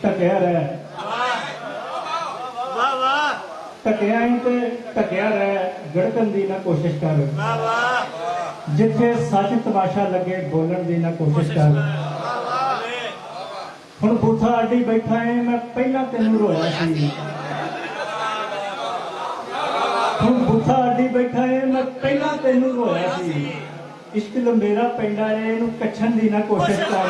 ढकिया रह ढकिया ही तो ढकिया रह गड़कन की ना कोशिश कर जिथे सच तमाशा लगे बोलन की ना कोशिश कर हुण बूथा अड्डी बैठा है मैं पहला तेनू रोया सी हुण बूथा अड्डी बैठा है मैं पहला तेनू रोया सी इश्क लंबेरा पेंडा है इनू कच्छन की ना कोशिश कर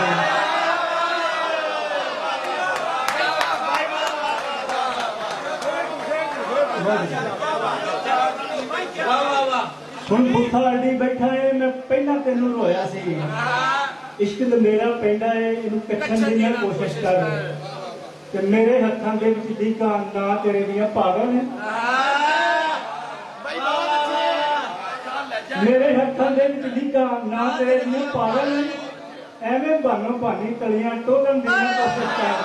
हुण बूथा अड्डी बैठा है मैं पहला तेनू रोया सी इश्क मेरा पेंडा है इनू कच्छन दी ना कोशिश कर ते मेरे हत्थां दे विच लीका ना तेरे दियां पागल ने मेरे हत्थां दे विच लीका ना तेरे दियां पागल ने एवें बानो बानी तलियां टोलन दी ना कोशिश कर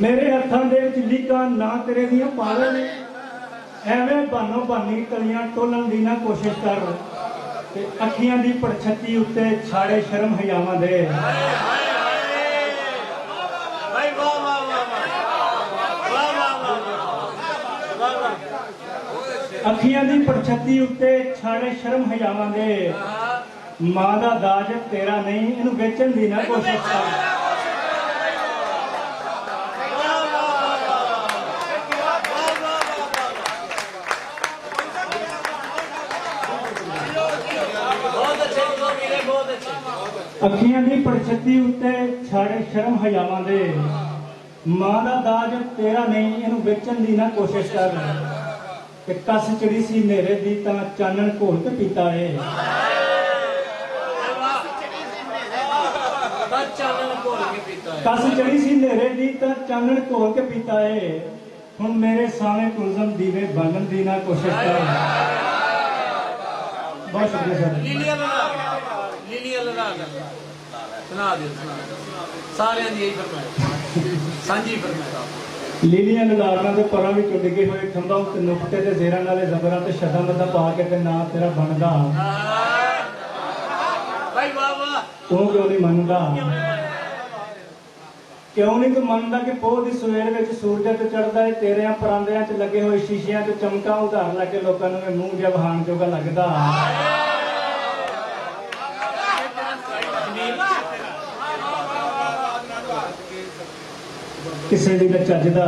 मेरे हत्थां दे विच लीका ना तेरे दियां पागल ने एवें बानो बानी तलियां टोलन की ना कोशिश कर अखियां दी पड़छत्ती उत्ते छाड़े शर्म हयावां दे अखियां दी पड़छत्ती उत्ते छाड़े शर्म हयावां दे मां दा दाज तेरा नहीं इनू बेचन की ना कोशिश कर अखियां दी पड़छत्ती उत्ते छाड़े शर्म हयावां दे मां दा दाज तेरा नहीं इनू बेचन की ना कोशिश कर ते कस चढ़ी सी नेरे दी तां चानण घोल के पीता है कस चढ़ी सी नेरे दी तां चानण घोल के पीता है हुण मेरे सामने कुलजम दीवे बालन की ना कोशिश कर बहुत शुक्रिया सर लीलियां ललारना के परां विचों डिगे होए खंभा उत्ते नुक्ते ते जेरां नाले ज़बरां ते शदां बंदा पा के ते ना तेरा बनदा तू क्यों नहीं मनदा क्यों नहीं तू मनदा कि पोह दी सवेर विच सूरज ते चढ़दा है तेरियां परांदियां च लगे होए शीशियां ते चमकां उधार लगे लोकां नूं मूंह जिहा वहाण जोगा लगदा किसी भी चजदा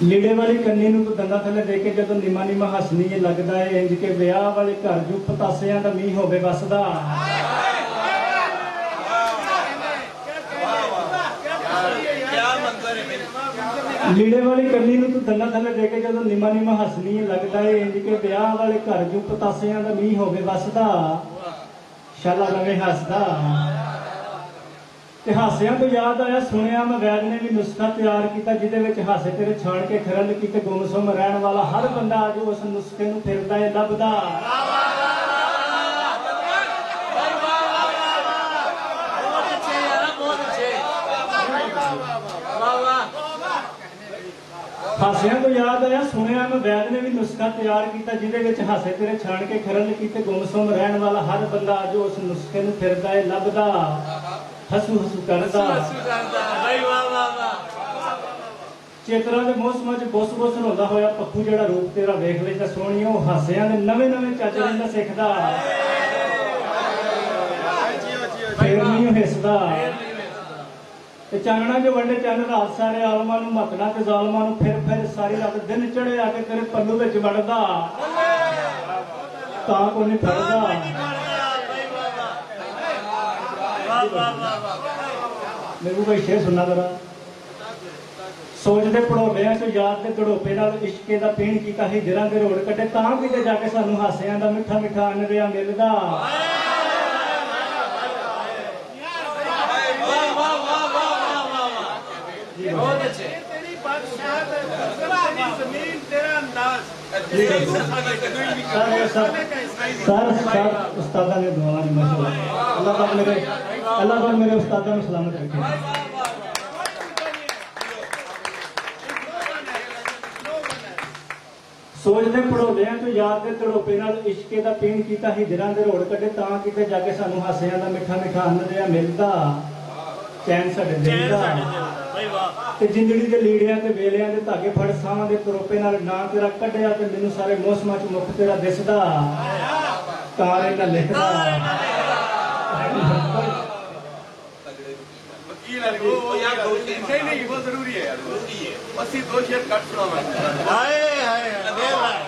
लीड़े वाली कन्नी नूं तू दंदा थले दे के जदों नीमा नीमा हसनी है लगदा है इंज के विआह वाले घर जू पतासियां दा मींह होवे वसदा लीड़े वाली कन्नी नूं तू दंदा थले दे के जदों नीमा नीमा हसनी है लगदा है इंज के विआह वाले घर जू पतासियां दा मींह होवे वसदा शाला लवे हसदा हासियां तो याद आया सुनिया मैं वैद ने भी नुस्खा तैयार किया जिहदे हासे तेरे छाण के खरल किते गुमसुम रहन वाला हर बंदा अज उस नुस्खे नूं फिरदा है लभदा हासियां तो याद आया सुनिया मैं वैद ने भी नुस्खा तैयार किया जिहदे हासे तेरे छाण के खरल किते गुमसुम रहन वाला हर बंदा अज उस नुस्खे नूं फिरदा है लभदा हसू हसू करदा चेतरा के मौसम च बुस बुस रोंदा होया पप्पू जेड़ा रूप तेरा वेख लेंदा सोहणिया ओ हासियां दे नवे नवे चज रहिंदा सिखदा फिर नहीं हिसदा ते चानणा जो वंडे चन रात सारे आलमां नूं मकना ते जालमां नूं फिर सारी रात दिन चढ़े आके तेरे पल्लू विच वड़दा तां कोई नहीं फड़दा मेरे को भाई शेर सुनना जरा सोचते पढ़ोलिया चो याद के दड़ोपे नाल इश्के दा पीण कीता हिजरां दे रोड़ कटे तां किते जाके सानू हासियां दा मिठा मिठा अनरिया मिलदा बहुत अच्छे सर उस्तादा ने दुआ दी माशाअल्लाह अल्लाह पाक मेरे उस्तादा नूं सलामत रखे ਸੋਚਦੇ ਪੜੋਲਿਆਂ ਤੋਂ ਯਾਦ ਦੇ ਤੜੋਪੇ ਨਾਲ ਇਸ਼ਕੇ ਦਾ ਪੀਣ ਕੀਤਾ ਹਿਜਰਾਂ ਦੇ ਰੋੜ ਕੱਢੇ ਤਾਂ ਕਿਤੇ ਜਾ ਕੇ ਸਾਨੂੰ ਹਾਸਿਆਂ ਦਾ ਮਿੱਠਾ ਮਿੱਠਾ ਅੰਨ ਦਿਆ ਮਿਲਦਾ ਚੈਨ ਸਾਡੇ ਦਿਲ ਦਾ ਤੇ ਜਿੰਦੜੀ ਦੇ ਲੀੜਿਆਂ ਤੇ ਵੇਲਿਆਂ ਦੇ ਧਾਗੇ ਫੜ ਸਾਹਾਂ ਦੇ ਤਰੋਪੇ ਨਾਲ ਨਾਂ ਤੇਰਾ ਕੱਢਿਆ ਤੇ ਮੈਨੂੰ ਸਾਰੇ ਮੌਸਮਾਂ 'ਚ ਮੁਖ ਤੇਰਾ ਦਿਸਦਾ ਤਾਰੇ ਨਾਲ ਲਿਖਦਾ नहीं नहीं वो जरूरी है यार, 80 2 शेर कट सुना। हाय हाय